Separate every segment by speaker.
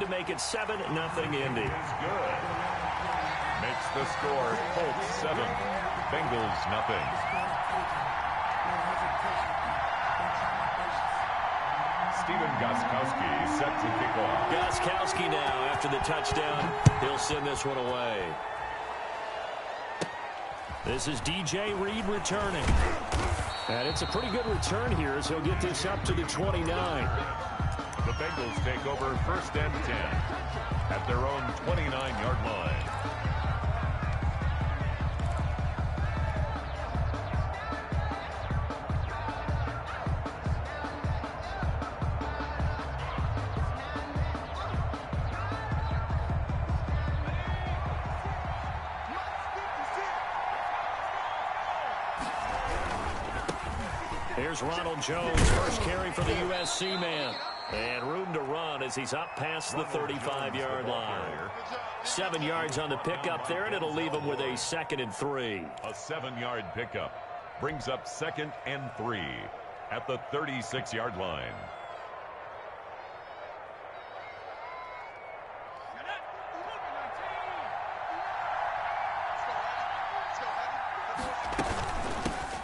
Speaker 1: to make it 7-0 Indy.
Speaker 2: Is good. Makes the score Colts 7, Bengals nothing. Stephen Gostkowski set to kick off.
Speaker 1: Gostkowski now after the touchdown. He'll send this one away. This is DJ Reed returning. And it's a pretty good return here as he'll get this up to the 29.
Speaker 2: The Bengals take over 1st and 10 at their own 29-yard line.
Speaker 1: Here's Ronald Jones, first carry for the USC man. And room to run as he's up past the 35-yard line. 7 yards on the pickup there, and it'll leave him with a 2nd and 3.
Speaker 2: A 7-yard pickup brings up 2nd and 3 at the 36-yard line.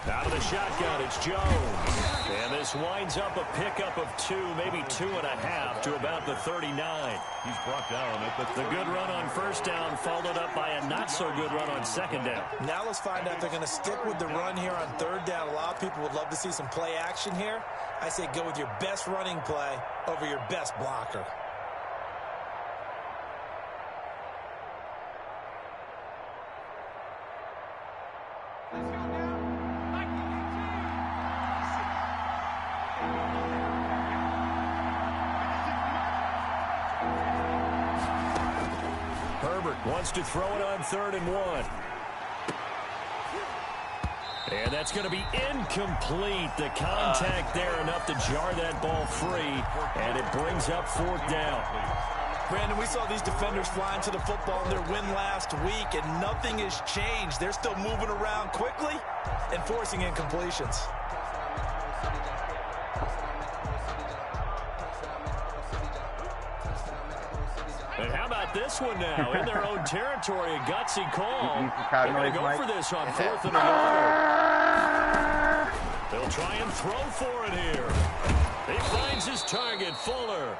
Speaker 1: Out of the shotgun, it's Jones. And this winds up a pickup of 2, maybe 2.5 to about the 39.
Speaker 2: He's brought down at
Speaker 1: the good run on 1st down, followed up by a not-so-good run on 2nd down.
Speaker 3: Now let's find out if they're going to stick with the run here on 3rd down. A lot of people would love to see some play action here. I say go with your best running play over your best blocker.
Speaker 1: Wants to throw it on 3rd and 1. And that's going to be incomplete. The contact there enough to jar that ball free. And it brings up 4th down.
Speaker 3: Brandon, we saw these defenders flying to the football in their win last week, and nothing has changed. They're still moving around quickly and forcing incompletions.
Speaker 1: And how about this one now? In their own territory, a gutsy call. They're going to go for this on 4th and 1. They'll try and throw for it here. He finds his target, Fuller.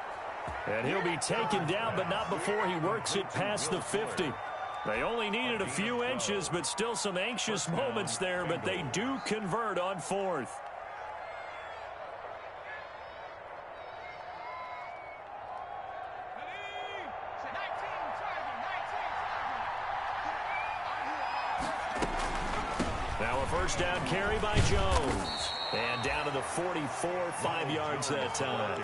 Speaker 1: And he'll be taken down, but not before he works it past the 50. They only needed a few inches, but still some anxious moments there, but they do convert on 4th. Now a 1st down carry by Jones. And down to the 44, 5 yards that time.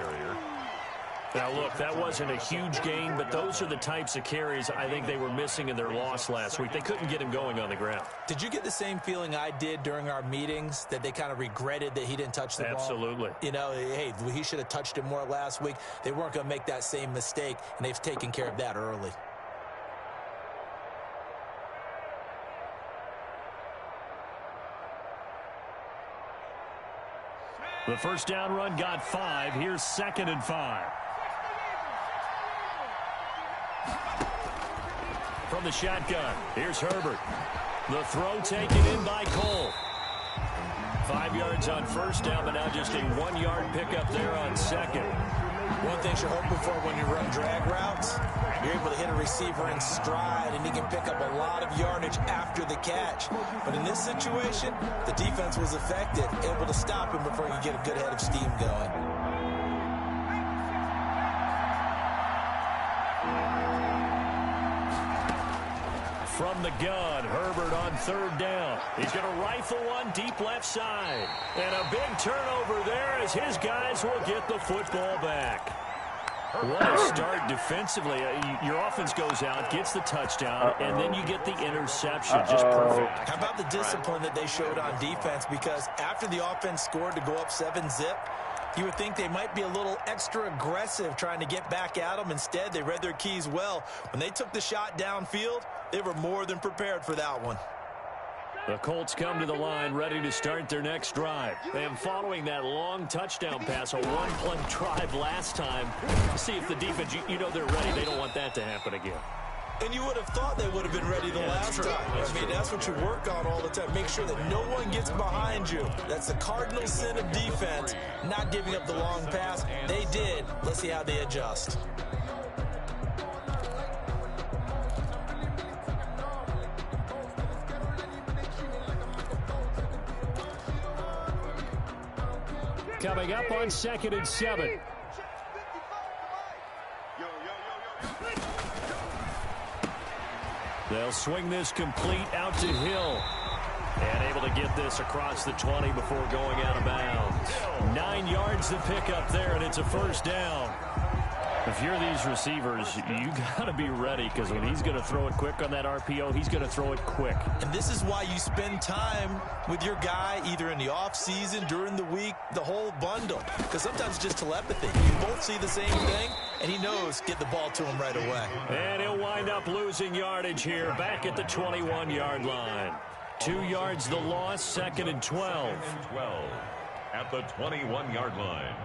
Speaker 1: Now, look, that wasn't a huge gain, but those are the types of carries I think they were missing in their loss last week. They couldn't get him going on the ground.
Speaker 3: Did you get the same feeling I did during our meetings, that they kind of regretted that he didn't touch the ball?
Speaker 1: Absolutely.
Speaker 3: You know, hey, he should have touched it more last week. They weren't going to make that same mistake, and they've taken care of that early.
Speaker 1: The 1st down run got 5. Here's 2nd and 5. From the shotgun, here's Herbert. The throw taken in by Cole. 5 yards on 1st down, but now just a 1-yard pickup there on 2nd.
Speaker 3: One thing you're hoping for when you run drag routes, you're able to hit a receiver in stride, and he can pick up a lot of yardage after the catch. But in this situation, the defense was effective, able to stop him before he could get a good head of steam going.
Speaker 1: From the gun, Herbert on 3rd down. He's going to rifle one deep left side. And a big turnover there as his guys will get the football back. What a start defensively. Your offense goes out, gets the touchdown, and then you get the interception. Just perfect.
Speaker 3: How about the discipline that they showed on defense? Because after the offense scored to go up 7-zip, you would think they might be a little extra aggressive trying to get back at them. Instead, they read their keys well. When they took the shot downfield, they were more than prepared for that one.
Speaker 1: The Colts come to the line ready to start their next drive. And following that long touchdown pass, a one-play drive last time, see if the defense, you know they're ready. They don't want that to happen again.
Speaker 3: And you would have thought they would have been ready the last time. I mean, that's what you work on all the time. Make sure that no one gets behind you. That's the cardinal sin of defense, not giving up the long pass. They did. Let's see how they adjust.
Speaker 1: Coming up on 2nd and 7. They'll swing this complete out to Hill. And able to get this across the 20 before going out of bounds. 9 yards to pick up there, and it's a first down. If you're these receivers, you got to be ready, because when he's going to throw it quick on that RPO, he's going to throw it quick.
Speaker 3: And this is why you spend time with your guy either in the offseason, during the week, the whole bundle. Because sometimes it's just telepathy. You both see the same thing, and he knows get the ball to him right away.
Speaker 1: And he'll wind up losing yardage here back at the 21-yard line. 2 yards the loss, 2nd and 12.
Speaker 2: At the 21-yard line.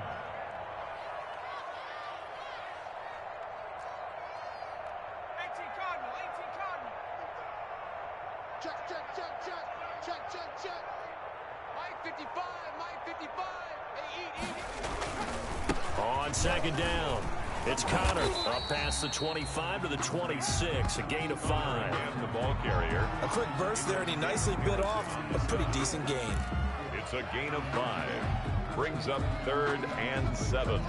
Speaker 1: On 2nd down, it's Connor up past the 25 to the 26, a gain of 5.
Speaker 2: And the ball carrier.
Speaker 3: A quick burst there, and he nicely bit off a pretty decent gain.
Speaker 2: It's a gain of 5. Brings up 3rd and 7.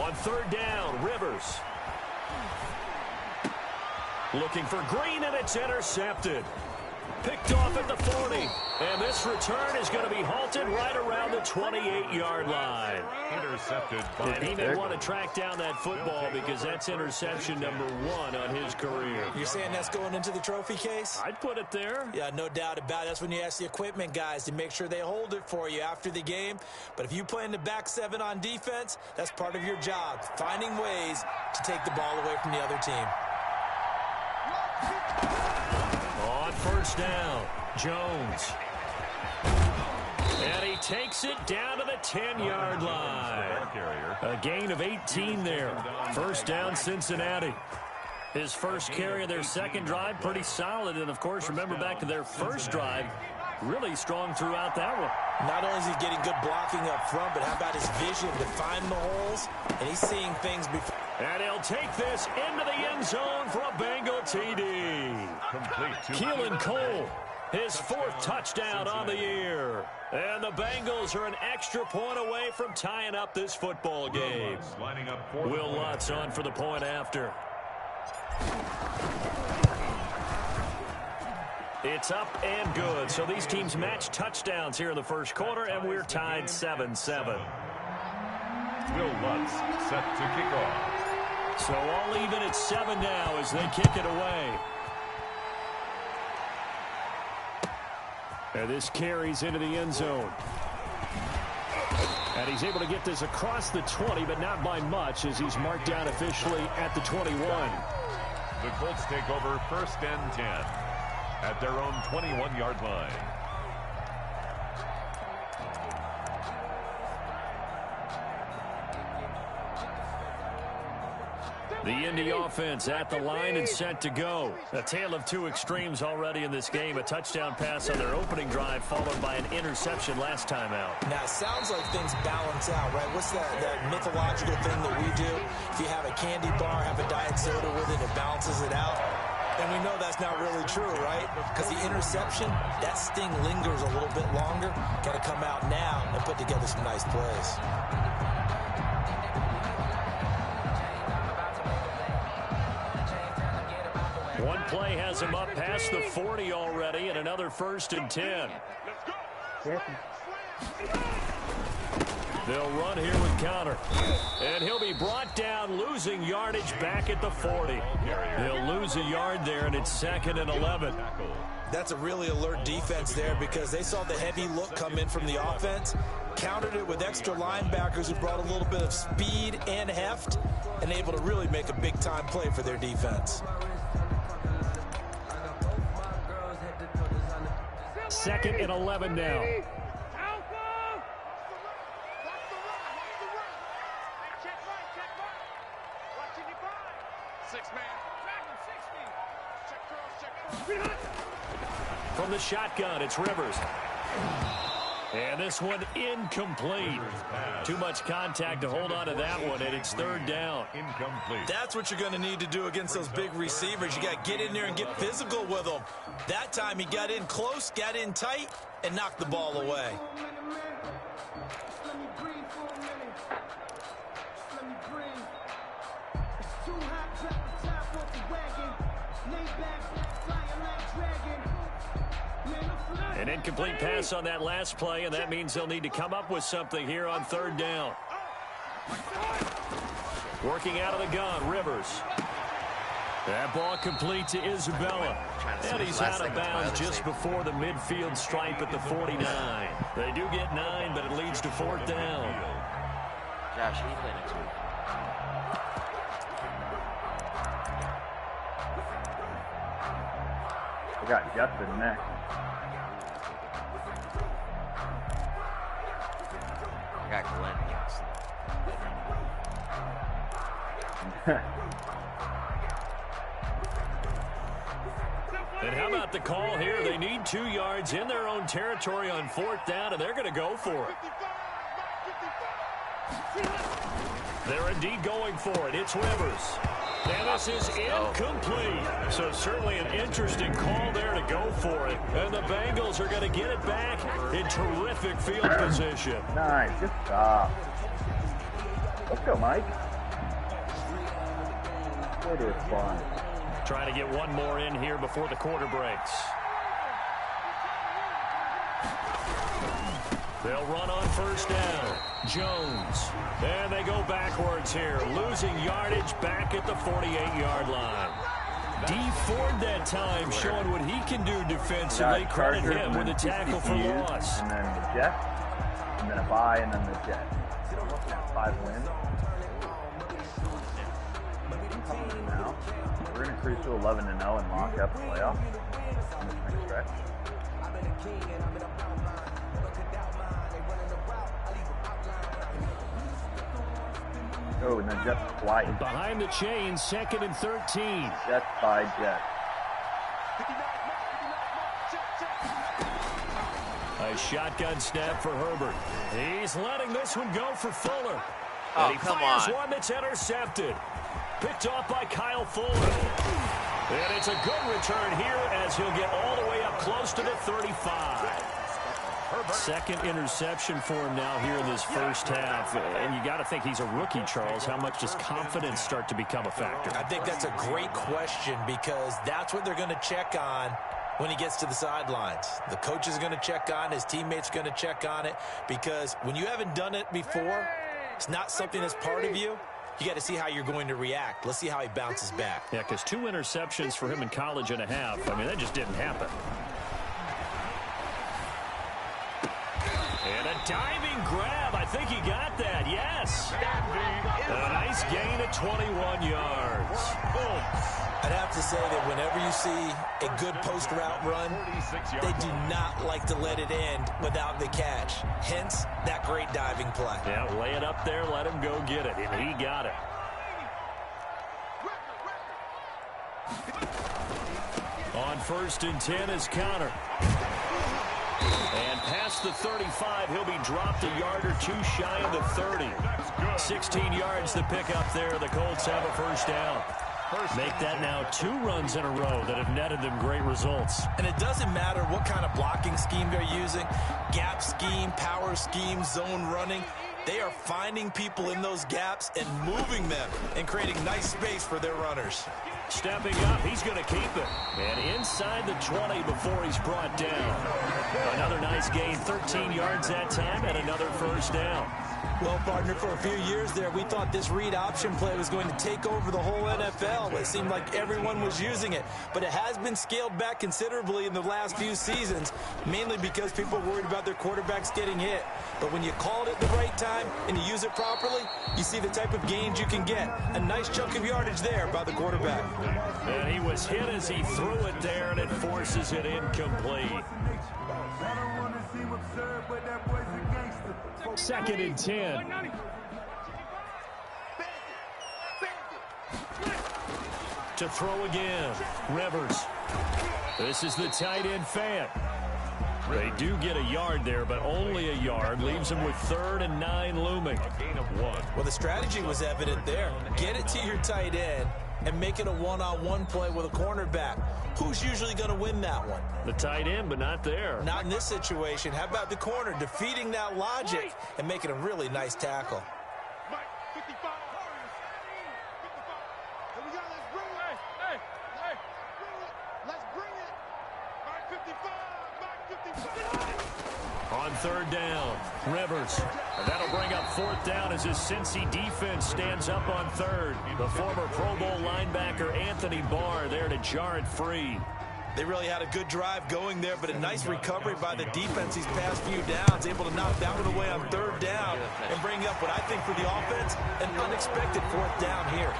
Speaker 1: On 3rd down, Rivers. Looking for Green, and it's intercepted. Picked off at the 40. And this return is going to be halted right around the 28-yard line.
Speaker 2: Intercepted.
Speaker 1: And he may want to track down that football, because that's interception number 1 on his career.
Speaker 3: You're saying that's going into the trophy case?
Speaker 1: I'd put it there.
Speaker 3: Yeah, no doubt about it. That's when you ask the equipment guys to make sure they hold it for you after the game. But if you play in the back 7 on defense, that's part of your job, finding ways to take the ball away from the other team.
Speaker 1: On 1st down, Jones. And he takes it down to the 10-yard line. A gain of 18 there. 1st down, Cincinnati. His first carry of their 2nd drive, pretty solid. And, of course, remember back to their 1st drive, really strong throughout that one.
Speaker 3: Not only is he getting good blocking up front, but how about his vision to find the holes? And he's seeing things before.
Speaker 1: And he'll take this into the end zone for a Bengal TD.
Speaker 2: Complete.
Speaker 1: Keelan Cole, his 4th touchdown on the year. And the Bengals are an extra point away from tying up this football game.
Speaker 2: Lining up for
Speaker 1: Will Lutz on for the point after. It's up and good. So these teams match touchdowns here in the 1st quarter, and we're tied 7-7.
Speaker 2: Will Lutz set to kick off.
Speaker 1: So all even at 7 now as they kick it away. And this carries into the end zone. And he's able to get this across the 20, but not by much, as he's marked down officially at the 21.
Speaker 2: The Colts take over 1st and 10 at their own 21-yard line.
Speaker 1: The Indy offense at the line and set to go. A tale of 2 extremes already in this game. A touchdown pass on their opening drive, followed by an interception last time out.
Speaker 3: Now, it sounds like things balance out, right? What's that mythological thing that we do? If you have a candy bar, have a diet soda with it, it balances it out. And we know that's not really true, right? Because the interception, that sting lingers a little bit longer. Got to come out now and put together some nice plays.
Speaker 1: One play has him up past the 40 already, and another 1st and 10. They'll run here with Conner. And he'll be brought down, losing yardage back at the 40. He'll lose a yard there, and it's 2nd and 11.
Speaker 3: That's a really alert defense there because they saw the heavy look come in from the offense, countered it with extra linebackers who brought a little bit of speed and heft, and able to really make a big-time play for their defense.
Speaker 1: 2nd and 11 now. From the shotgun, it's Rivers. And this one incomplete. Too much contact to hold on to that one, and it's 3rd down.
Speaker 2: Incomplete.
Speaker 3: That's what you're going to need to do against those big receivers. You got to get in there and get physical with them. That time he got in close, got in tight, and knocked the ball away.
Speaker 1: An incomplete pass on that last play, and that means they'll need to come up with something here on 3rd down. Working out of the gun, Rivers. That ball complete to Isabella. And he's out of bounds just before the midfield stripe at the 49. They do get 9, but it leads to 4th down.
Speaker 4: Josh, he played next week.
Speaker 5: We got Justin next.
Speaker 4: I got Glenn against.
Speaker 1: And how about the call here? They need 2 yards in their own territory on 4th down, and they're going to go for it. They're indeed going for it. It's Rivers. And this is incomplete. So certainly an interesting call there to go for it. And the Bengals are going to get it back in terrific field position.
Speaker 5: Nice. Good stop. Let's go, Mike. Way to respond.
Speaker 1: Trying to get one more in here before the quarter breaks. They'll run on 1st down. Jones. And they go backwards here. Losing yardage back at the 48-yard line. Dee Ford that time showing what he can do defensively. Credit him with a tackle for loss.
Speaker 5: And then the Jets. And then a bye, and then the Jets. 5 wins. Now, we're going to cruise to 11-0 and lock up the playoff in this next stretch. Oh, and then Jets twice.
Speaker 1: Behind the chains, 2nd and 13.
Speaker 5: Jets by Jets.
Speaker 1: A shotgun snap for Herbert. He's letting this one go for Fuller.
Speaker 4: Oh,
Speaker 1: and he
Speaker 4: come
Speaker 1: fires
Speaker 4: on.
Speaker 1: one that's intercepted. Picked off by Kyle Fuller. And it's a good return here as he'll get all the way up close to the 35. 2nd interception for him now here in this 1st half. And you got to think he's a rookie, Charles. How much does confidence start to become a factor?
Speaker 3: I think that's a great question because that's what they're going to check on when he gets to the sidelines. The coach is going to check on, his teammates are going to check on it because when you haven't done it before, it's not something that's part of you. You got to see how you're going to react. Let's see how he bounces back.
Speaker 1: Yeah, because 2 interceptions for him in college and a half. I mean, that just didn't happen. And a diving grab. I think he got that. Yes. A nice gain of 21 yards. Boom.
Speaker 3: I'd have to say that whenever you see a good post route run, they do not like to let it end without the catch. Hence, that great diving play.
Speaker 1: Yeah, lay it up there, let him go get it, and he got it. On 1st and 10 is Conner. And past the 35, he'll be dropped a yard or 2 shy of the 30. 16 yards to pick up there. The Colts have a 1st down. Make that now 2 runs in a row that have netted them great results.
Speaker 3: And it doesn't matter what kind of blocking scheme they're using, gap scheme, power scheme, zone running. They are finding people in those gaps and moving them and creating nice space for their runners.
Speaker 1: Stepping up, he's going to keep it. And inside the 20 before he's brought down. Another nice gain, 13 yards that time, and another 1st down.
Speaker 3: Well, partner, for a few years there, we thought this read option play was going to take over the whole NFL. It seemed like everyone was using it, but it has been scaled back considerably in the last few seasons, mainly because people are worried about their quarterbacks getting hit. But when you call it at the right time and you use it properly, you see the type of gains you can get. A nice chunk of yardage there by the quarterback.
Speaker 1: And he was hit as he threw it there, and it forces it incomplete. 2nd and 10. To throw again. Rivers. This is the tight end Fant. They do get a yard there, but only a yard. Leaves them with 3rd and 9 looming.
Speaker 2: A gain of 1.
Speaker 3: Well, the strategy was evident there. Get it to your tight end and make it a one-on-one play with a cornerback. Who's usually going to win that one?
Speaker 1: The tight end, but not there.
Speaker 3: Not in this situation. How about the corner defeating that logic and making a really nice tackle?
Speaker 1: On 3rd down, Rivers. And that'll bring up 4th down as his Cincy defense stands up on 3rd. The former Pro Bowl linebacker Anthony Barr there to jar it free.
Speaker 3: They really had a good drive going there, but a nice recovery by the defense these past few downs, able to knock that one away on 3rd down and bring up what I think for the offense, an unexpected 4th down here.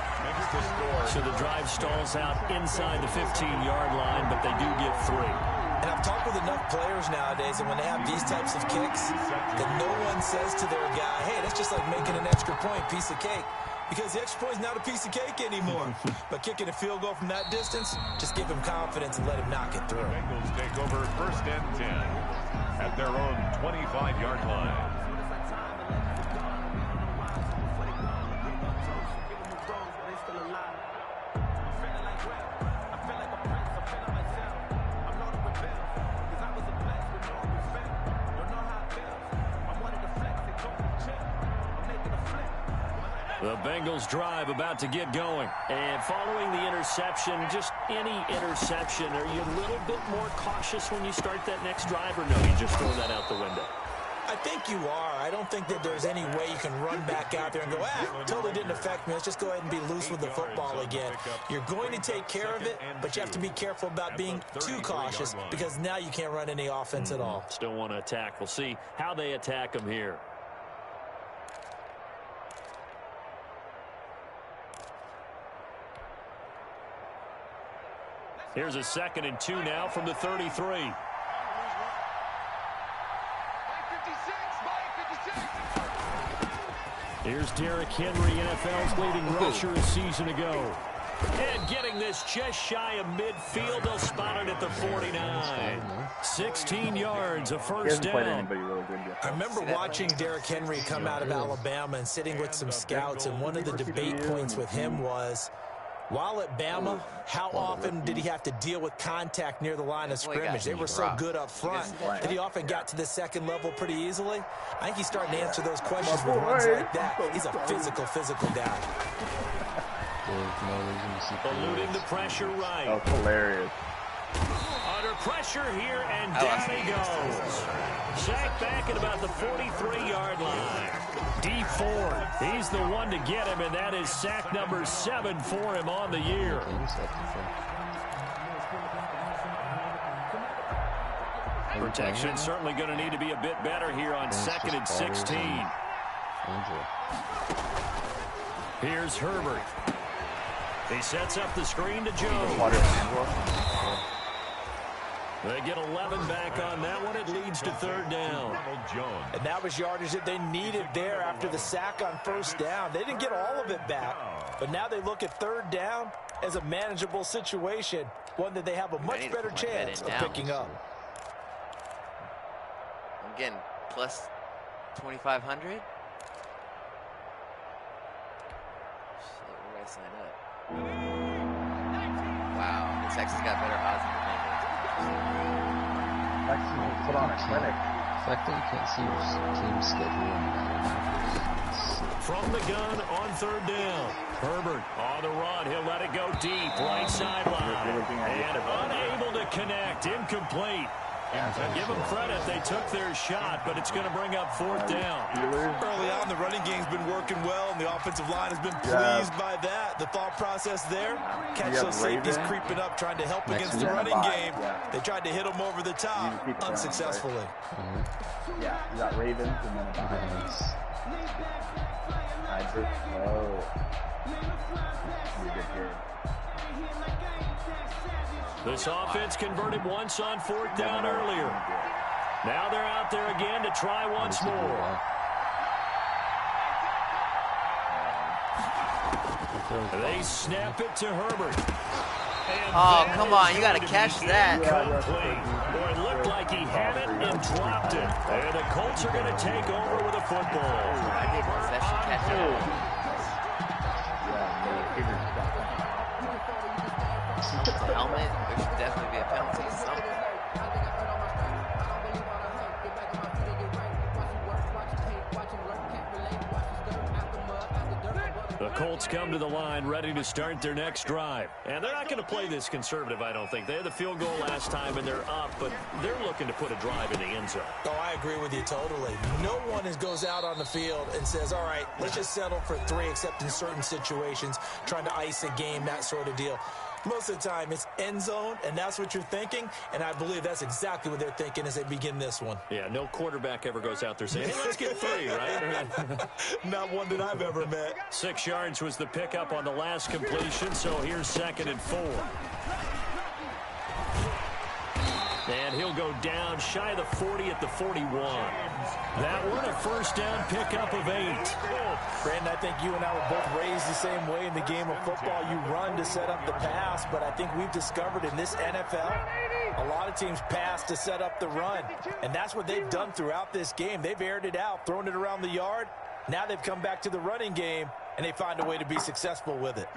Speaker 1: So the drive stalls out inside the 15-yard line, but they do get 3.
Speaker 3: And I've talked with enough players nowadays, and when they have these types of kicks, that no one says to their guy, hey, that's just like making an extra point, piece of cake. Because the extra point is not a piece of cake anymore. But kicking a field goal from that distance, just give him confidence and let him knock it through.
Speaker 2: The Bengals take over 1st and 10 at their own 25-yard line.
Speaker 1: The Bengals drive about to get going. And following the interception, just any interception, are you a little bit more cautious when you start that next drive, or no, you just throw that out the window?
Speaker 3: I think you are. I don't think that there's any way you can run back out there and go, totally didn't affect me. Let's just go ahead and be loose with the football again. You're going to take care of it, but you have to be careful about being too cautious because now you can't run any offense at all.
Speaker 1: Still want to attack. We'll see how they attack them here. Here's a 2nd and 2 now from the 33. Here's Derrick Henry, NFL's leading rusher a season ago. And getting this just shy of midfield, they'll spot it at the 49. 16 yards, a 1st down.
Speaker 3: I remember watching Derrick Henry come out of Alabama and sitting with some scouts, and one of the debate points with him was, while at Bama, how often did he have to deal with contact near the line of scrimmage? They were so good up front that he often got to the 2nd level pretty easily. I think he's starting to answer those questions with runs like that. He's a physical guy.
Speaker 1: Eluding the pressure right.
Speaker 5: That was hilarious.
Speaker 1: Under pressure here, and down he goes. Sacked back at about the 43-yard line. D Ford, he's the one to get him, and that is sack number 7 for him on the year. Protection certainly going to need to be a bit better here on 2nd and 16. Here's Herbert. He sets up the screen to Jones. They get 11 back on that one. It leads to 3rd down.
Speaker 3: And that was yardage that they needed there after the sack on 1st down. They didn't get all of it back, but now they look at 3rd down as a manageable situation, one that they have a much better chance of picking up.
Speaker 4: I'm getting plus 2,500. Shit, where do I sign up? Wow, the Texans got better odds than the Bengals.
Speaker 5: Texans put on a clinic.
Speaker 6: The fact that you can't see your team schedule.
Speaker 1: From the gun on 3rd down. Herbert on the run. He'll let it go deep. Right sideline. And unable to connect. Incomplete. Give them credit. They took their shot, but it's going to bring up 4th down.
Speaker 3: Early on, the running game's been working well, and the offensive line has been pleased by that. The thought process there, catch those safeties creeping up, trying to help against the running game. They tried to hit them over the top, unsuccessfully.
Speaker 5: Yeah, you got Ravens and then a
Speaker 6: Nice.
Speaker 1: This offense converted once on 4th down earlier. Now they're out there again to try once more. They snap it to Herbert.
Speaker 4: Oh, come on. You got to catch that.
Speaker 1: Complete. Boy, it looked like he had it and dropped it. And the Colts are going to take over with a football.
Speaker 4: I did possession catch it. The helmet, there should definitely be a penalty. Something.
Speaker 1: The Colts come to the line ready to start their next drive. And they're not going to play this conservative, I don't think. They had the field goal last time, and they're up, but they're looking to put a drive in the end zone.
Speaker 3: Oh, I agree with you totally. No one goes out on the field and says, all right, let's just settle for 3, except in certain situations, trying to ice a game, that sort of deal. Most of the time, it's end zone, and that's what you're thinking, and I believe that's exactly what they're thinking as they begin this one.
Speaker 1: Yeah, no quarterback ever goes out there saying, hey, let's get 3, right?
Speaker 3: Not one that I've ever met.
Speaker 1: 6 yards was the pickup on the last completion, so here's 2nd and 4. And he'll go down shy of the 40 at the 41. That one a 1st down pickup of 8.
Speaker 3: Brandon, I think you and I were both raised the same way in the game of football. You run to set up the pass, but I think we've discovered in this NFL, a lot of teams pass to set up the run. And that's what they've done throughout this game. They've aired it out, thrown it around the yard. Now they've come back to the running game, and they find a way to be successful with it.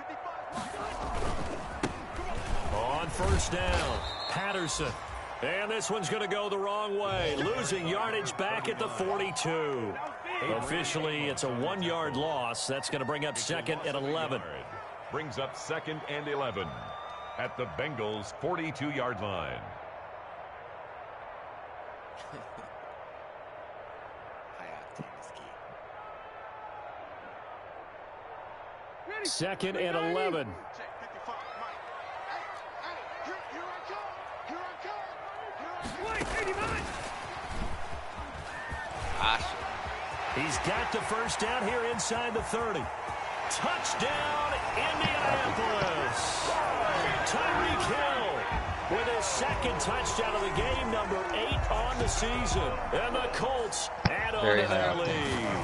Speaker 1: On 1st down, Patterson. And this one's going to go the wrong way, losing yardage back at the 42. Officially, it's a 1-yard loss. That's going to bring up 2nd and 11.
Speaker 2: Brings up 2nd and 11 at the Bengals' 42-yard line.
Speaker 1: 2nd and 11. He's got the 1st down here inside the 30. Touchdown, Indianapolis. Tyreek Hill with his 2nd touchdown of the game, number 8 on the season. And the Colts add on to their lead.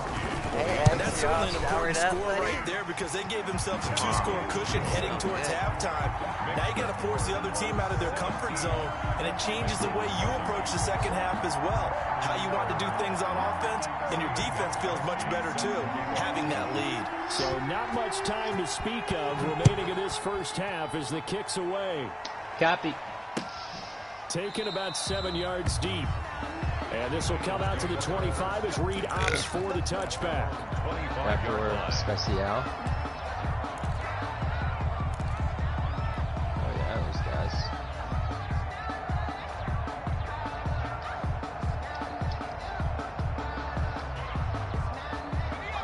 Speaker 3: And that's certainly an important score right there because they gave themselves a 2-score cushion heading towards halftime. Now you got to force the other team out of their comfort zone, and it changes the way you approach the second half as well. How you want to do things on offense, and your defense feels much better too, having that lead.
Speaker 1: So not much time to speak of remaining in this 1st half as the kick's away.
Speaker 6: Copy.
Speaker 1: Taken about 7 yards deep. And this will come out to the 25 as Reed opts for the touchback.
Speaker 6: Backdoor special. Oh yeah, those guys.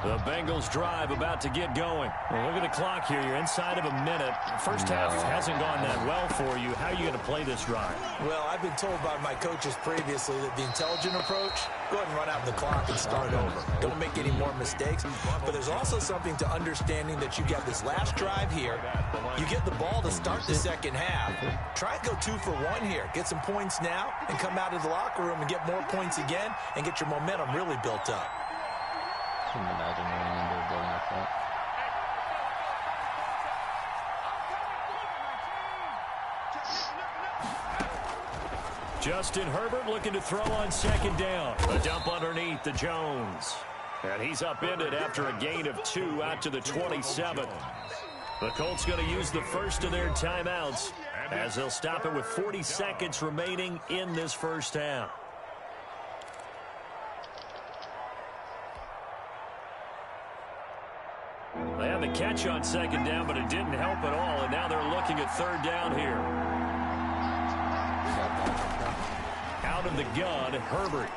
Speaker 1: The Bengals drive about to get going. Well, look at the clock here. You're inside of a minute. First half hasn't gone that well for you. How are you going to play this drive?
Speaker 3: Well, I've been told by my coaches previously that the intelligent approach, go ahead and run out the clock and start over. Don't make any more mistakes. But there's also something to understanding that you got this last drive here. You get the ball to start the second half. Try and go 2 for 1 here. Get some points now and come out of the locker room and get more points again and get your momentum really built up.
Speaker 6: Couldn't imagine running into a building like that.
Speaker 1: Justin Herbert looking to throw on 2nd down. A dump underneath to Jones. And he's upended after a gain of 2 out to the 27. The Colts going to use the first of their timeouts as they'll stop it with 40 seconds remaining in this 1st half. They had the catch on 2nd down, but it didn't help at all, and now they're looking at 3rd down here. out of the gun, Herbert.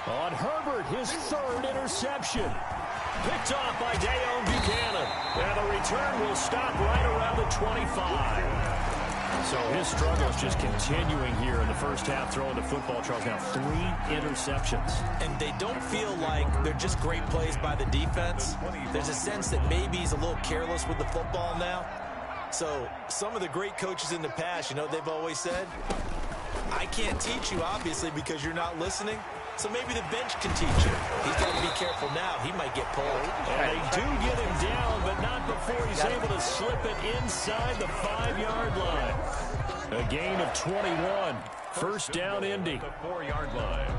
Speaker 1: On Herbert, his third interception. Picked off by Deone Bucannon. And the return will stop right around the 25. So his struggles just continuing here in the first half, throwing the football. Charles, now 3 interceptions.
Speaker 3: And they don't feel like they're just great plays by the defense. There's a sense that maybe he's a little careless with the football now. So some of the great coaches in the past, you know, they've always said, I can't teach you, obviously, because you're not listening. So maybe the bench can teach you. He's got to be careful now. He might get pulled.
Speaker 1: And they do get him down, but not before he's able to slip it inside the 5-yard line. A gain of 21. First down, Indy.
Speaker 2: The 4-yard line.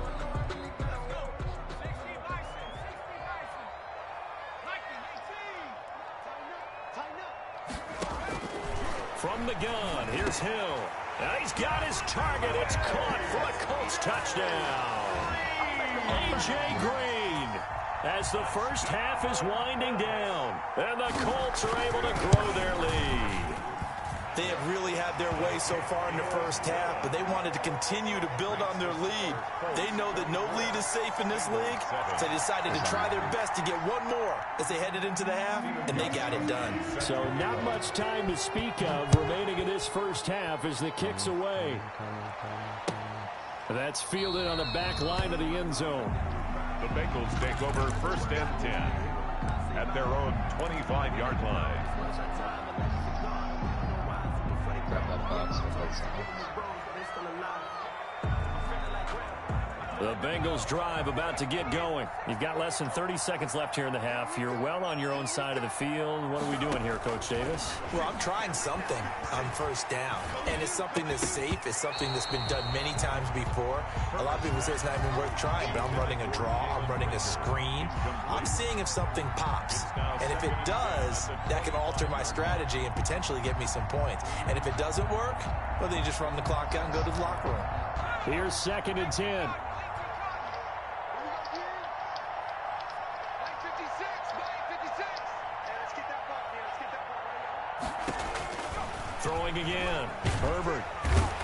Speaker 1: From the gun, here's Hill. And he's got his target. It's caught for a Colts touchdown. A.J. Green, as the first half is winding down, and the Colts are able to grow their lead.
Speaker 3: They have really had their way so far in the first half, but they wanted to continue to build on their lead. They know that no lead is safe in this league, so they decided to try their best to get one more as they headed into the half, and they got it done.
Speaker 1: So not much time to speak of remaining in this first half as the kick's away. That's fielded on the back line of the end zone.
Speaker 2: The Bengals take over first and 10 at their own 25-yard line.
Speaker 6: Grab that box.
Speaker 1: The Bengals drive about to get going. You've got less than 30 seconds left here in the half. You're well on your own side of the field. What are we doing here, Coach Davis?
Speaker 3: Well, I'm trying something on first down, and it's something that's safe. It's something that's been done many times before. A lot of people say it's not even worth trying, but I'm running a draw. I'm running a screen. I'm seeing if something pops, and if it does, that can alter my strategy and potentially get me some points. And if it doesn't work, well, then you just run the clock out and go to the locker room.
Speaker 1: Here's 2nd and 10. Throwing again. Herbert.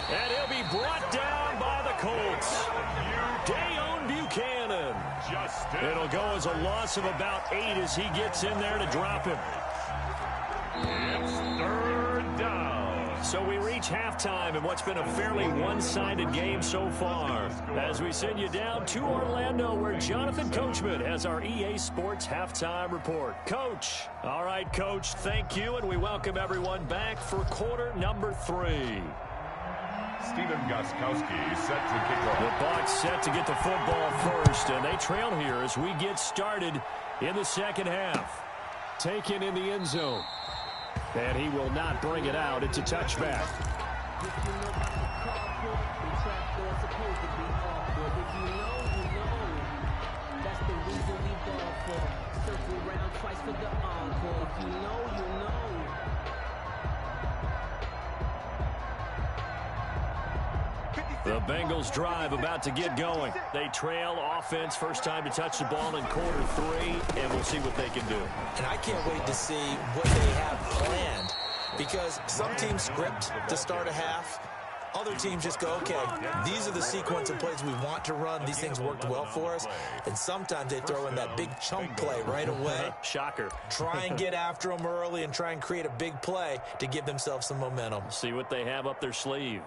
Speaker 1: And he'll be brought down by the Colts. Deone Bucannon. It'll go as a loss of about 8 as he gets in there to drop him.
Speaker 2: It's 3rd down.
Speaker 1: So we reach halftime in what's been a fairly one-sided game so far. As we send you down to Orlando, where Jonathan Coachman has our EA Sports halftime report. Coach. All right, Coach, thank you, and we welcome everyone back for quarter number 3.
Speaker 2: Stephen Gostkowski set to kick off.
Speaker 1: The Bucs set to get the football first, and they trail here as we get started in the second half. Taken in the end zone. And he will not bring it out. It's a touchback. The Bengals drive about to get going. They trail offense, first time to touch the ball in quarter 3, and we'll see what they can do.
Speaker 3: And I can't wait to see what they have planned, because some teams script to start a half. Other teams just go, okay, these are the sequence of plays we want to run. These things worked well for us. And sometimes they throw in that big chunk play right away.
Speaker 1: Shocker.
Speaker 3: Try and get after them early and try and create a big play to give themselves some momentum.
Speaker 1: See what they have up their sleeve.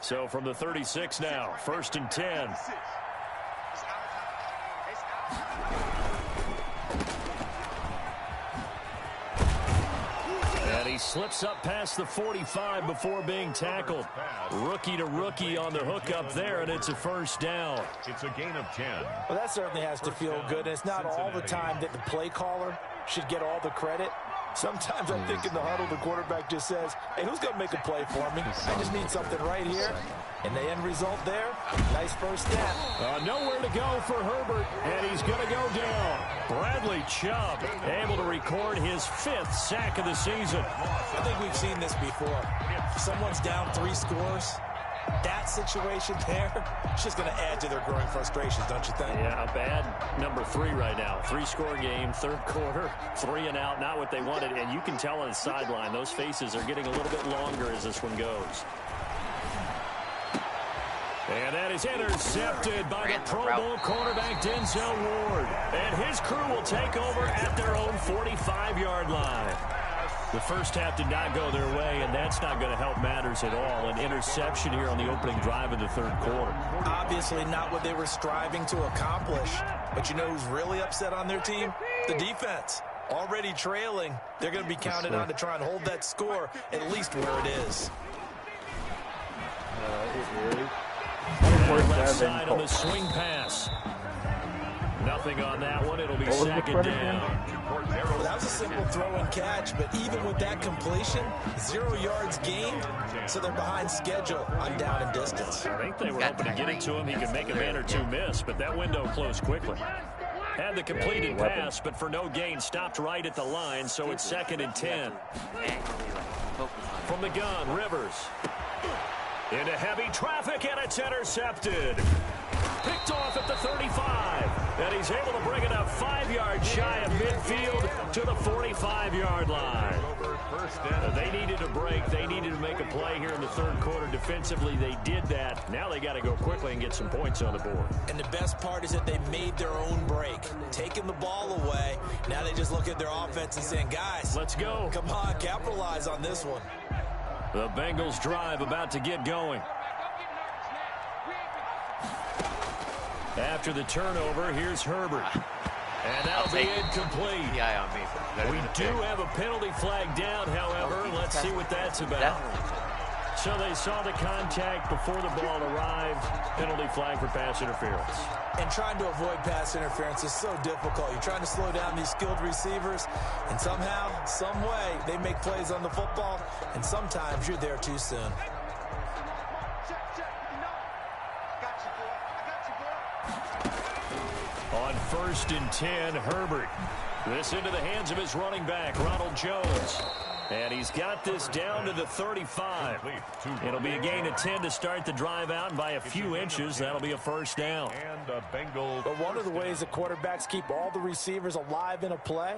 Speaker 1: So from the 36 now, 1st and 10. And he slips up past the 45 before being tackled. Rookie to rookie on the hook up there, and it's a first down.
Speaker 2: It's a gain of 10.
Speaker 3: Well, that certainly has to feel good. And it's not all the time that the play caller should get all the credit. Sometimes I think in the huddle, the quarterback just says, hey, who's going to make a play for me? I just need something right here. And the end result there, nice first down.
Speaker 1: Nowhere to go for Herbert, and he's going to go down. Bradley Chubb able to record his 5th sack of the season.
Speaker 3: I think we've seen this before. Someone's down 3 scores. That's situation there, it's just going to add to their growing frustrations, don't you think?
Speaker 1: Yeah, a bad number 3 right now. 3-score game, third quarter, 3 and out, not what they wanted. And you can tell on the sideline, those faces are getting a little bit longer as this one goes. And that is intercepted by the Pro Bowl cornerback Denzel Ward. And his crew will take over at their own 45-yard line. The first half did not go their way, and that's not going to help matters at all. An interception here on the opening drive of the third quarter.
Speaker 3: Obviously not what they were striving to accomplish. But you know who's really upset on their team? The defense. Already trailing, they're going to be counted on to try and hold that score at least where it is.
Speaker 1: Left side on the swing pass. Nothing on that one. It'll be second down.
Speaker 3: Well, that was a simple throw and catch, but even with that completion, 0 yards gained, so they're behind schedule on down and distance.
Speaker 1: I think they were hoping to get it to him. He could make a man or two miss, but that window closed quickly. Had the completed pass, but for no gain, stopped right at the line, so it's 2nd and 10. From the gun, Rivers. Into heavy traffic, and it's intercepted. Picked off at the 35. And he's able to bring it up 5 yards shy of midfield to the 45-yard line. They needed a break. They needed to make a play here in the third quarter. Defensively, they did that. Now they got to go quickly and get some points on the board.
Speaker 3: And the best part is that they made their own break, taking the ball away. Now they just look at their offense and saying, guys,
Speaker 1: let's go.
Speaker 3: Come on, capitalize on this one.
Speaker 1: The Bengals drive about to get going. After the turnover, here's Herbert. And that'll be incomplete. We do have a penalty flag down, however. Let's see what that's about. So they saw the contact before the ball arrived. Penalty flag for pass interference.
Speaker 3: And trying to avoid pass interference is so difficult. You're trying to slow down these skilled receivers, and somehow, some way, they make plays on the football, and sometimes you're there too soon.
Speaker 1: On 1st and 10, Herbert. This into the hands of his running back, Ronald Jones. And he's got this down to the 35. It'll be a gain of 10 to start the drive out, and by a few inches, that'll be a first down.
Speaker 2: And the Bengals.
Speaker 3: But one of the ways that quarterbacks keep all the receivers alive in a play,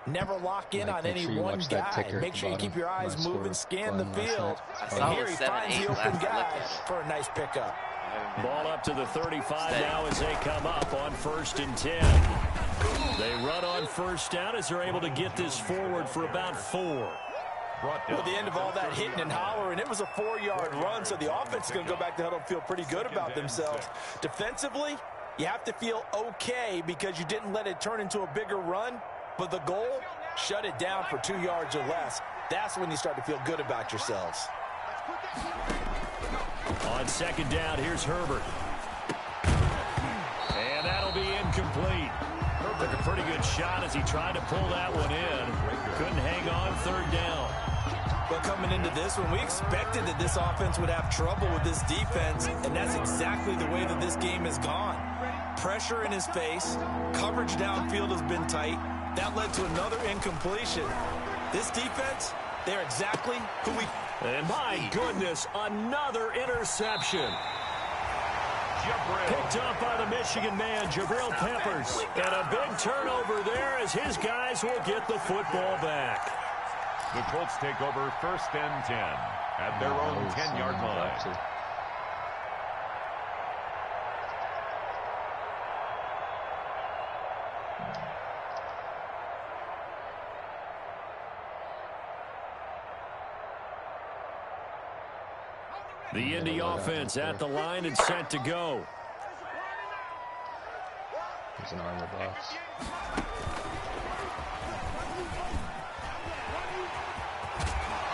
Speaker 3: never lock in on any one guy. Make sure you keep your eyes moving, scan the field. And here he finds the open guy for a nice pickup.
Speaker 1: Ball up to the 35 now as they come up on 1st and 10. They run on first down as they're able to get this forward for about 4.
Speaker 3: Well, the end of all that hitting and hollering, it was a 4-yard run, so the offense is going to go back to huddle and feel pretty good about themselves. Defensively, you have to feel okay because you didn't let it turn into a bigger run, but the goal, shut it down for 2 yards or less. That's when you start to feel good about yourselves.
Speaker 1: On 2nd down, here's Herbert. And that'll be incomplete. Took a pretty good shot as he tried to pull that one in. Couldn't hang on, 3rd down.
Speaker 3: Well, coming into this one, we expected that this offense would have trouble with this defense, and that's exactly the way that this game has gone. Pressure in his face, coverage downfield has been tight. That led to another incompletion. This defense, they're exactly who we...
Speaker 1: And my goodness, another interception. Picked up by the Michigan man, Jabril Peppers. And a big turnover there as his guys will get the football back.
Speaker 2: The Colts take over 1st and 10 at their own 10-yard line.
Speaker 1: The Indy offense at the line and set to go.
Speaker 6: There's an armor box.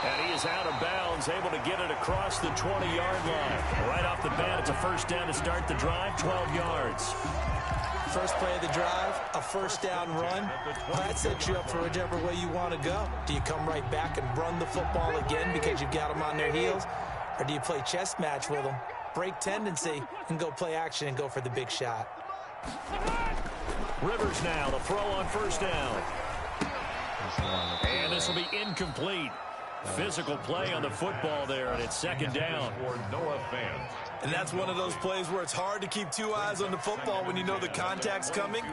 Speaker 1: And he is out of bounds, able to get it across the 20-yard line. Right off the bat, it's a first down to start the drive, 12 yards.
Speaker 3: First play of the drive, a first down run. Well, that sets you up for whichever way you want to go. Do you come right back and run the football again because you've got them on their heels? Or do you play chess match with them, break tendency, and go play action and go for the big shot?
Speaker 1: Rivers now to throw on first down. And this will be incomplete. Physical play on the football there, and it's second down.
Speaker 2: For Noah Fant.
Speaker 3: And that's one of those plays where it's hard to keep two eyes on the football when you know the contact's coming,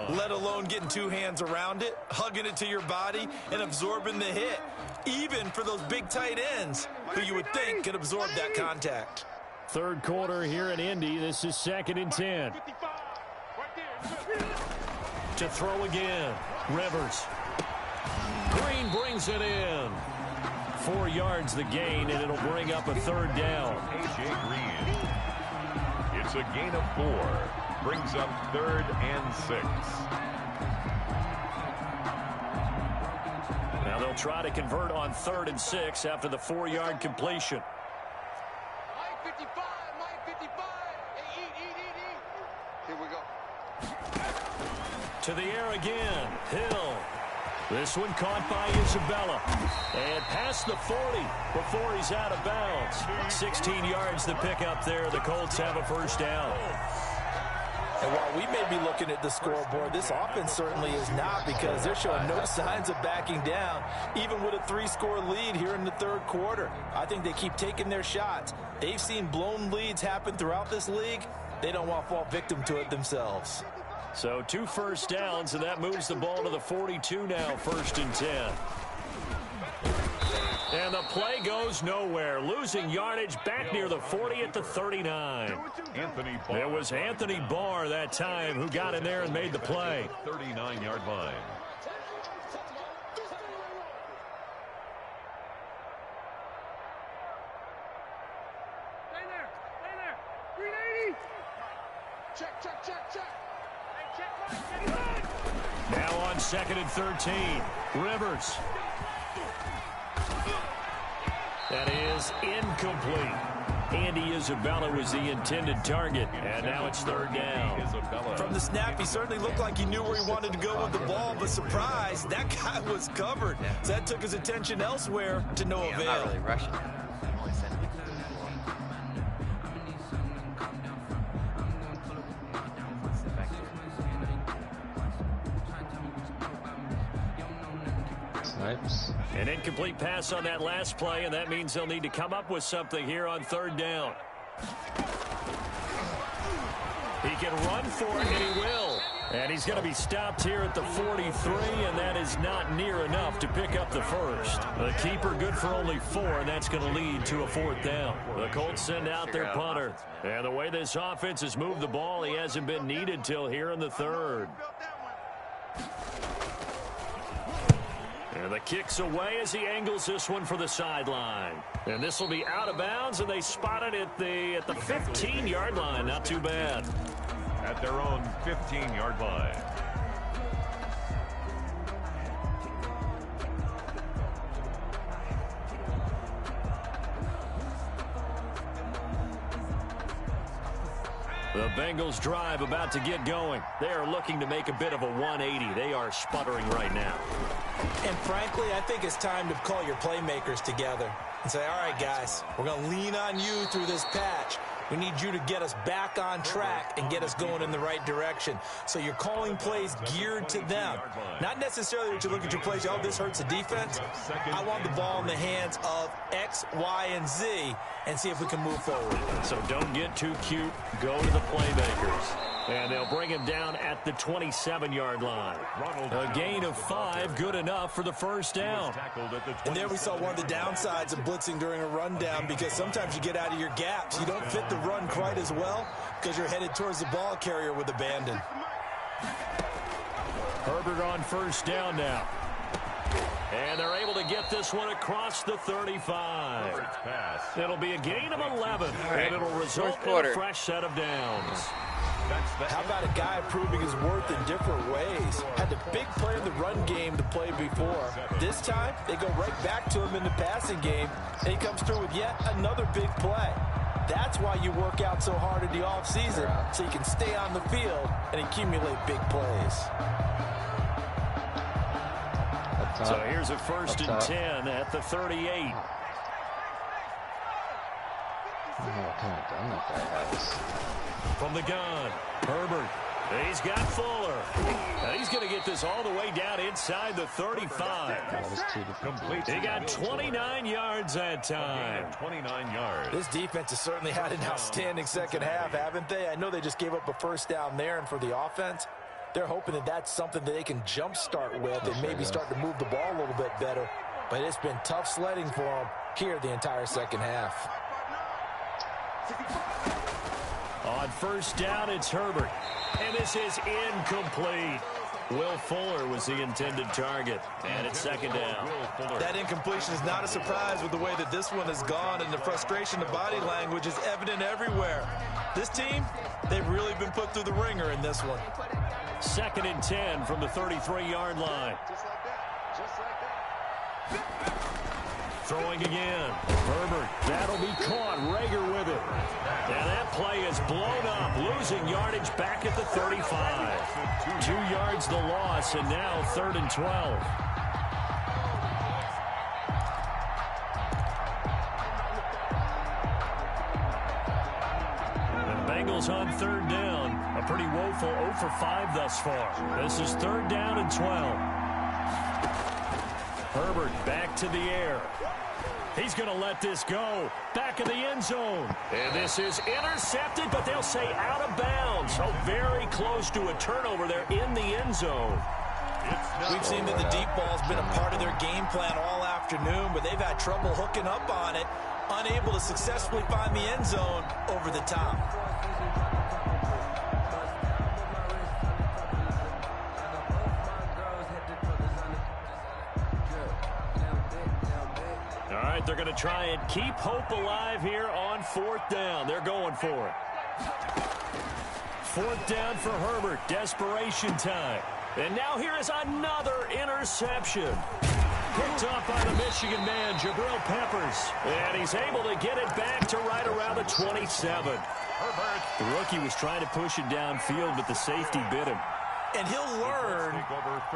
Speaker 3: let alone getting two hands around it, hugging it to your body, and absorbing the hit, even for those big tight ends who you would think could absorb that contact.
Speaker 1: Third quarter here in Indy. This is 2nd and 10. To throw again. Rivers. Green brings it in. 4 yards the gain, and it'll bring up a third down.
Speaker 2: A.J. Green. It's a gain of 4. Brings up 3rd and 6.
Speaker 1: Now they'll try to convert on 3rd and 6 after the 4-yard completion.
Speaker 7: Here we go.
Speaker 1: To the air again. Hill. This one caught by Isabella. And past the 40 before he's out of bounds. 16 yards to pick up there. The Colts have a first down.
Speaker 3: And while we may be looking at the scoreboard, this offense certainly is not, because they're showing no signs of backing down, even with a 3-score lead here in the third quarter. I think they keep taking their shots. They've seen blown leads happen throughout this league. They don't want to fall victim to it themselves.
Speaker 1: So 2 first downs, and that moves the ball to the 42 now, 1st and 10. And the play goes nowhere. Losing yardage back near the 40 at the 39.
Speaker 2: Anthony Barr.
Speaker 1: It was Anthony Barr that time who got in there and made the play.
Speaker 2: 39-yard line.
Speaker 7: Stay there. 380. Check.
Speaker 1: Now on 2nd and 13. Rivers. That is incomplete. Andy Isabella was the intended target, and now it's 3rd down.
Speaker 3: From the snap, he certainly looked like he knew where he wanted to go with the ball, but surprise, that guy was covered. So that took his attention elsewhere to no avail.
Speaker 4: I'm not really rushing. I'm only sending it.
Speaker 6: Snipes.
Speaker 1: An incomplete pass on that last play, and that means they'll need to come up with something here on 3rd down. He can run for it, and he will. And he's going to be stopped here at the 43, and that is not near enough to pick up the first. The keeper good for only 4, and that's going to lead to a 4th down. The Colts send out their punter. And the way this offense has moved the ball, he hasn't been needed till here in the 3rd. And the kick's away as he angles this one for the sideline. And this will be out of bounds, and they spot it at the 15-yard line. Not too bad.
Speaker 2: At their own 15-yard line.
Speaker 1: The Bengals drive about to get going. They are looking to make a bit of a 180. They are sputtering right now.
Speaker 3: And frankly, I think it's time to call your playmakers together and say, all right, guys, we're going to lean on you through this patch. We need you to get us back on track and get us going in the right direction. So you're calling plays geared to them. Not necessarily that you look at your plays, oh, this hurts the defense. I want the ball in the hands of X, Y, and Z and see if we can move forward.
Speaker 1: So don't get too cute. Go to the playmakers. And they'll bring him down at the 27-yard line. A gain of 5, good enough for the first down.
Speaker 3: And there we saw one of the downsides of blitzing during a rundown, because sometimes you get out of your gaps. You don't fit the run quite as well because you're headed towards the ball carrier with abandon.
Speaker 1: Herbert on first down now. And they're able to get this one across the 35. It'll be a gain of 11, and it'll result in a fresh set of downs.
Speaker 3: How about a guy proving his worth in different ways? Had the big play in the run game to play before. This time, they go right back to him in the passing game, and he comes through with yet another big play. That's why you work out so hard in the offseason, so you can stay on the field and accumulate big plays.
Speaker 1: So here's a 1st and 10 at the 38.
Speaker 6: I don't know what kind of gun that guy has.
Speaker 1: From the gun, Herbert. He's got Fuller. And he's going to get this all the way down inside the 35.
Speaker 2: Complete.
Speaker 1: He got 29 yards that time.
Speaker 2: 29 yards.
Speaker 3: This defense has certainly had an outstanding second half, haven't they? I know they just gave up a first down there, and for the offense, they're hoping that that's something that they can jumpstart with and maybe start to move the ball a little bit better. But it's been tough sledding for them here the entire second half.
Speaker 1: On first down, it's Herbert. And this is incomplete. Will Fuller was the intended target. And it's second down.
Speaker 3: That incompletion is not a surprise with the way that this one has gone, and the frustration of body language is evident everywhere. This team, they've really been put through the ringer in this one.
Speaker 1: Second and 10 from the 33-yard line. Throwing again. Herbert, that'll be caught. Rager with it. And that play is blown up, losing yardage back at the 35. 2 yards the loss, and now 3rd and 12. The Bengals on 3rd down. A pretty woeful 0 for 5 thus far. This is 3rd down and 12. Herbert back to the air. He's going to let this go. Back in the end zone. And this is intercepted, but they'll say out of bounds. So very close to a turnover there in the end zone.
Speaker 3: We've seen that the deep ball's been a part of their game plan all afternoon, but they've had trouble hooking up on it, unable to successfully find the end zone over the top.
Speaker 1: All right, they're going to try and keep hope alive here on 4th down. They're going for it. 4th down for Herbert. Desperation time. And now here is another interception. Picked up by the Michigan man, Jabril Peppers. And he's able to get it back to right around the 27. Herbert. The rookie was trying to push it downfield, but the safety bit him.
Speaker 3: And he'll learn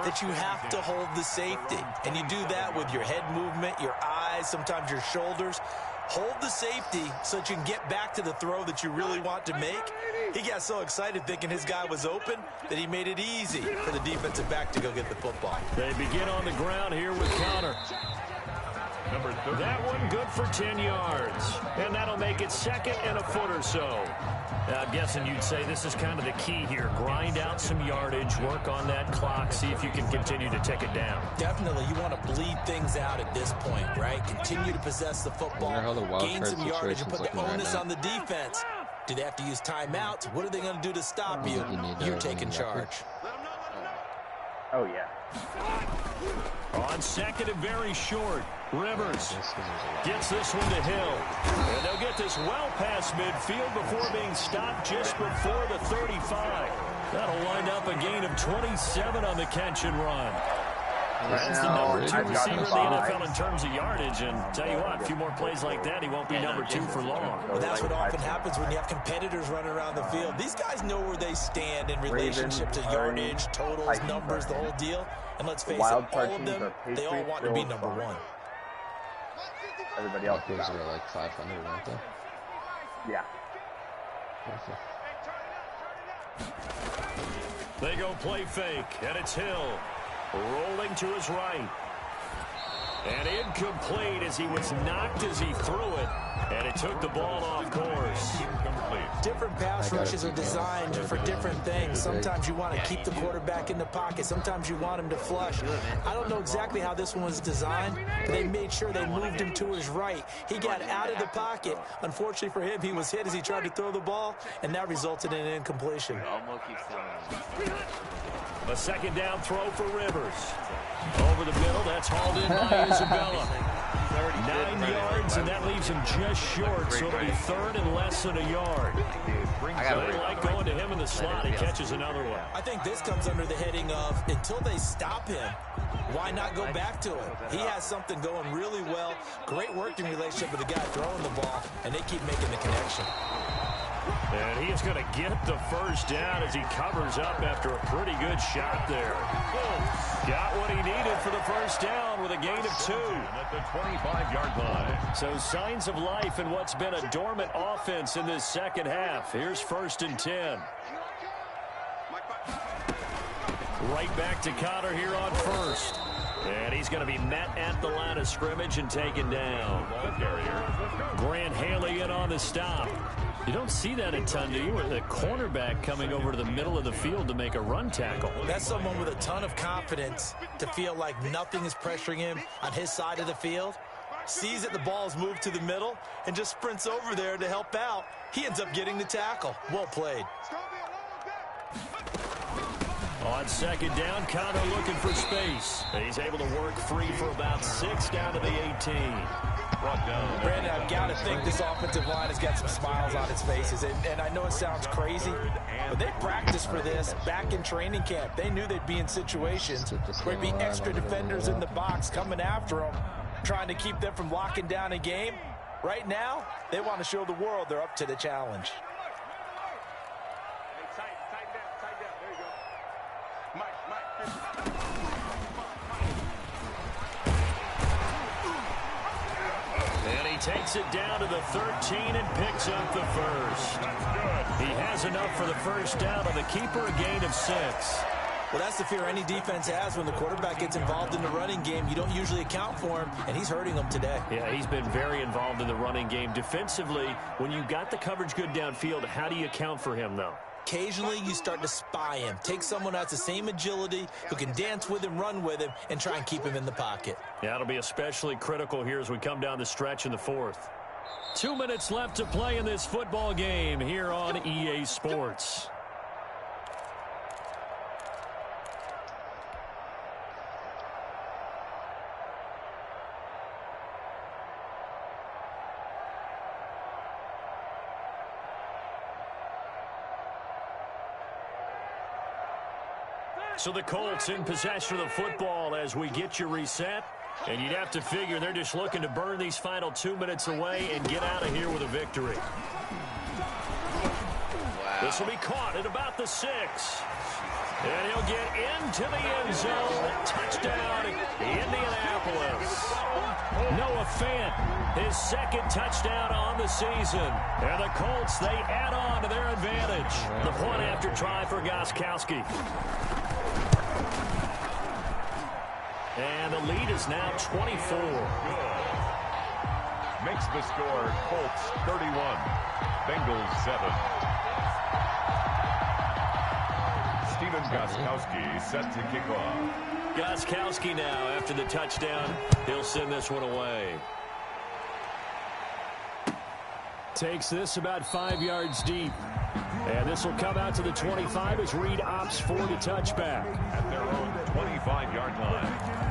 Speaker 3: that you have to hold the safety. And you do that with your head movement, your eyes, sometimes your shoulders. Hold the safety so that you can get back to the throw that you really want to make. He got so excited thinking his guy was open that he made it easy for the defensive back to go get the football.
Speaker 1: They begin on the ground here with Connor. That one good for 10 yards. And that'll make it 2nd and a foot or so. Now, I'm guessing you'd say this is kind of the key here. Grind out some yardage, work on that clock, see if you can continue to tick it down.
Speaker 3: Definitely. You want to bleed things out at this point, right? Continue to possess the football, gain some yardage, and put the onus on the defense. Do they have to use timeouts? What are they going to do to stop you? You're taking charge.
Speaker 5: Oh, yeah.
Speaker 1: On 2nd and very short, Rivers gets this one to Hill. And they'll get this well past midfield before being stopped just before the 35. That'll wind up a gain of 27 on the catch and run. That's the number 2 receiver in the NFL in terms of yardage. And tell you what, a few more plays like that, he won't be number 2 for long.
Speaker 3: Well, that's what often happens when you have competitors running around the field. These guys know where they stand in relationship to yardage, totals, numbers, the whole deal. And let's face it, all of them, they all want to be number 1.
Speaker 5: Everybody else is
Speaker 6: are like 500, aren't they?
Speaker 5: Yeah.
Speaker 1: They go play fake, and it's Hill. Rolling to his right. And incomplete as he was knocked as he threw it. And it took the ball off course.
Speaker 3: Different pass rushes are designed for different things. Sometimes you want to keep the quarterback in the pocket. Sometimes you want him to flush. I don't know exactly how this one was designed, but they made sure they moved him to his right. He got out of the pocket. Unfortunately for him, he was hit as he tried to throw the ball, and that resulted in an incompletion.
Speaker 1: A 2nd down throw for Rivers. Over the middle, that's hauled in by Isabella. 9 yards, and that leaves him just short, so it'll be 3rd and less than a yard. They like going to him in the slot. He catches another one.
Speaker 3: I think this comes under the heading of, until they stop him, why not go back to him? He has something going really well. Great working relationship with the guy throwing the ball, and they keep making the connection.
Speaker 1: And he is going to get the first down as he covers up after a pretty good shot there. Got what he needed for the first down with a gain of 2.
Speaker 2: At the 25-yard line.
Speaker 1: So signs of life in what's been a dormant offense in this second half. Here's 1st and 10. Right back to Connor here on first. And he's going to be met at the line of scrimmage and taken down. Grant Haley in on the stop. You don't see that a ton, do you? With the cornerback coming over to the middle of the field to make a run tackle.
Speaker 3: That's someone with a ton of confidence to feel like nothing is pressuring him on his side of the field. Sees that the ball's moved to the middle and just sprints over there to help out. He ends up getting the tackle. Well played.
Speaker 1: On second down, Connor looking for space. He's able to work free for about 6 down to the 18.
Speaker 3: Brandon, I've got to think this offensive line has got some smiles on its faces. And I know it sounds crazy, but they practiced for this back in training camp. They knew they'd be in situations where there'd be extra defenders in the box coming after them, trying to keep them from locking down a game. Right now, they want to show the world they're up to the challenge.
Speaker 1: And he takes it down to the 13 and picks up the first. He has enough for the first down on the keeper, a gain of 6.
Speaker 3: Well, that's the fear any defense has when the quarterback gets involved in the running game. You don't usually account for him, and he's hurting them today.
Speaker 1: Yeah, he's been very involved in the running game. Defensively, when you got the coverage good downfield, how do you account for him, though?
Speaker 3: Occasionally, you start to spy him. Take someone who has the same agility, who can dance with him, run with him, and try and keep him in the pocket.
Speaker 1: Yeah, it'll be especially critical here as we come down the stretch in the fourth. 2 minutes left to play in this football game here on EA Sports. So the Colts in possession of the football as we get you reset. And you'd have to figure they're just looking to burn these final 2 minutes away and get out of here with a victory.
Speaker 4: Wow.
Speaker 1: This will be caught at about the 6. And he'll get into the end zone. Touchdown, Indianapolis. Noah Fant, his second touchdown on the season. And the Colts, they add on to their advantage. The point after try for Gostkowski. And the lead is now 24.
Speaker 2: Makes the score Colts 31, Bengals 7. Stephen Gostkowski set to kick off.
Speaker 1: Gostkowski now after the touchdown. He'll send this one away. Takes this about 5 yards deep. And this will come out to the 25 as Reed opts for the touchback.
Speaker 2: At their own 25-yard line.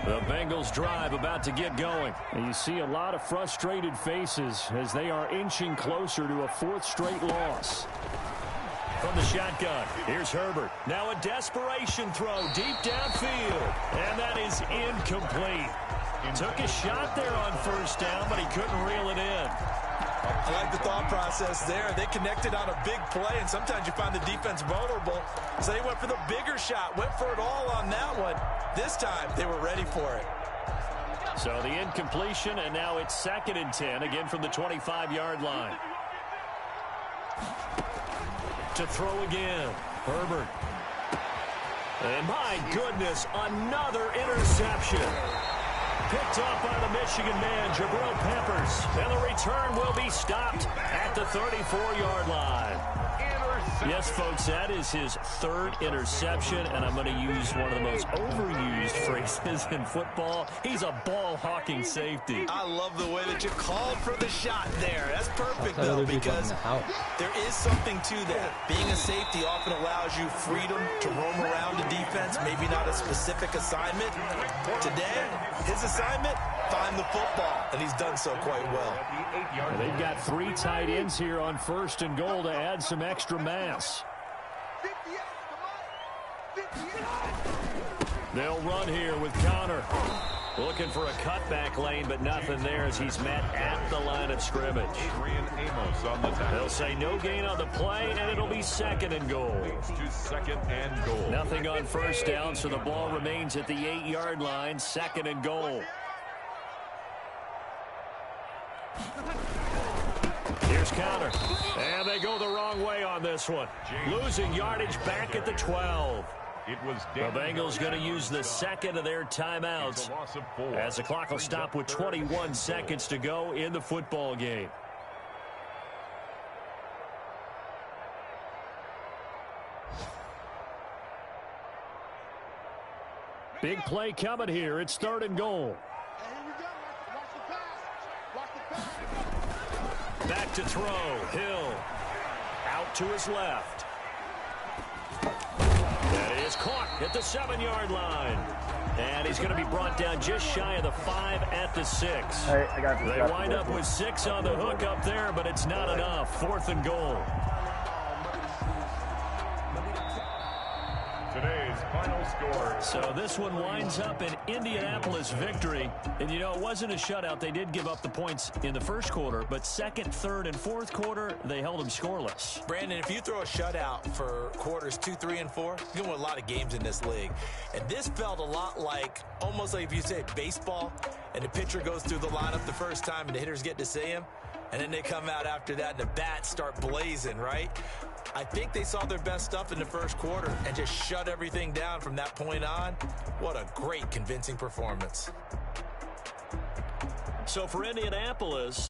Speaker 1: The Bengals drive about to get going. And you see a lot of frustrated faces as they are inching closer to a 4th straight loss. From the shotgun, here's Herbert. Now a desperation throw deep downfield. And that is incomplete. Took a shot there on first down, but he couldn't reel it in.
Speaker 3: I like the thought process there. They connected on a big play, and sometimes you find the defense vulnerable. So they went for the bigger shot, went for it all on that one. This time, they were ready for it.
Speaker 1: So the incompletion, and now it's 2nd and 10, again from the 25-yard line. To throw again, Herbert. And my goodness, another interception. Picked off by the Michigan man, Jabril Peppers. And the return will be stopped at the 34-yard line. Yes, folks, that is his 3rd interception, and I'm going to use one of the most overused phrases in football. He's a ball-hawking safety.
Speaker 3: I love the way that you called for the shot there. That's perfect, though, because there is something to that. Being a safety often allows you freedom to roam around the defense, maybe not a specific assignment. Today, his assignment, find the football, and he's done so quite well.
Speaker 1: And they've got 3 tight ends here on 1st and goal to add some extra mass. They'll run here with Connor. Looking for a cutback lane, but nothing there as he's met at the line of scrimmage.
Speaker 2: Adrian Amos on the tackle.
Speaker 1: They'll say no gain on the play, and it'll be 2nd and goal.
Speaker 2: To 2nd and goal.
Speaker 1: Nothing on first down, so the ball remains at the 8-yard line, 2nd and goal. Here's counter. And they go the wrong way on this one. Losing yardage back at the 12.
Speaker 2: It was
Speaker 1: The Bengals going to use the second of their timeouts as the clock will stop with 21 seconds to go in the football game. Big play coming here. It's 3rd and goal. Back to throw. Hill. Out to his left. That is caught at the 7-yard line. And he's going to be brought down just shy of the 5 at the 6.
Speaker 5: Hey, I got
Speaker 1: They wind up with 6 on the hook up there, but it's not enough. 4th and goal.
Speaker 2: Today's final score.
Speaker 1: So this one winds up an Indianapolis victory. And, you know, it wasn't a shutout. They did give up the points in the first quarter, but 2nd, 3rd, and 4th quarter, they held them scoreless.
Speaker 3: Brandon, if you throw a shutout for quarters 2, 3, and 4, you're going to win a lot of games in this league. And this felt a lot like, almost like if you say baseball, and the pitcher goes through the lineup the first time and the hitters get to see him, and then they come out after that and the bats start blazing, right? I think they saw their best stuff in the first quarter and just shut everything down from that point on. What a great, convincing performance.
Speaker 1: So for Indianapolis,